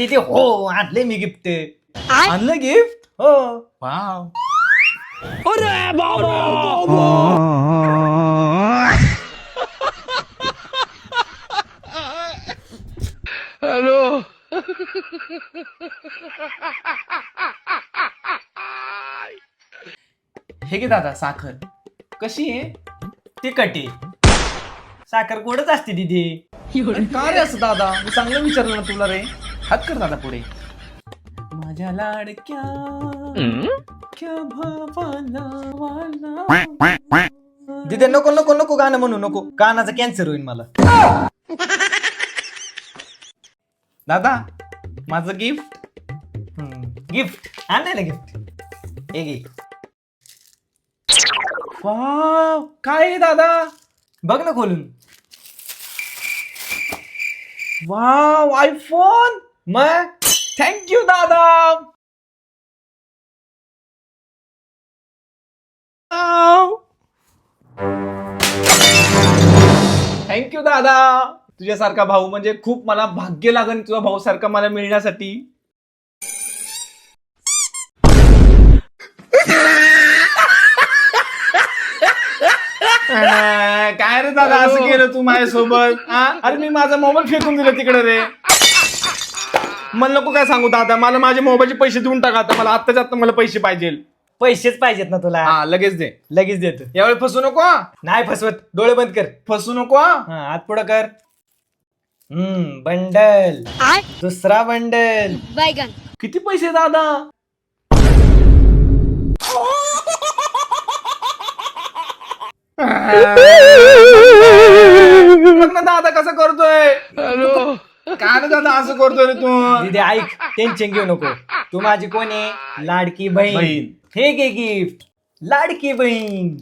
दीदी हो आणले मी गिफ्ट. आणलं गिफ्ट? हो. वाव. हे घे दादा साखर. कशी आहे? तिखट आहे. साखर गोडच असते दीदी. आणि का रे असं दादा? मी चांगलं विचारलं ना तुला रे. हात कर दादा पुढे. माझ्या लाडक्या भावाला वाला. दीदी नको नको नको गाणं म्हणू नको, कानाचा कॅन्सर होईल मला. दादा माझं गिफ्ट. गिफ्ट आणलंय ना गिफ्ट. हे घे. वाव, काय आहे दादा? बघ ना खोलून. Wow, iPhone. मग थँक्यू दादा. थँक्यू दादा. तुझ्यासारखा भाऊ म्हणजे खूप मला भाग्य लागन तुझा भाऊ सारखा मला मिळण्यासाठी. काय रे दादा असं केलं तू माझ्यासोबत? अरे मी माझा मोबाईल फेकून दिला तिकडे रे. मला नको काय सांगू दादा, मला माझे मोबाईलचे पैसे देऊन टाका आता. मला आत्ताच्या आत्ता मला पैसे पाहिजे. पैसेच पाहिजेत ना तुला? हा लगेच दे. लगेच देतो. यावेळी फसू नको हा. नाही फसवत. डोळे बंद कर. फसू नको हा. हात पुढं कर. बंडल. दुसरा बंडल. बैगन. किती पैसे दादा? बघ ना दादा कसं करतोय. काय रे दादा असं करतोय रे तू? दीदी ऐक, टेन्शन घेऊ नको. तू माझी कोण आहे? लाडकी बहीण. बहीण. हे घे गिफ्ट. लाडकी बहीण.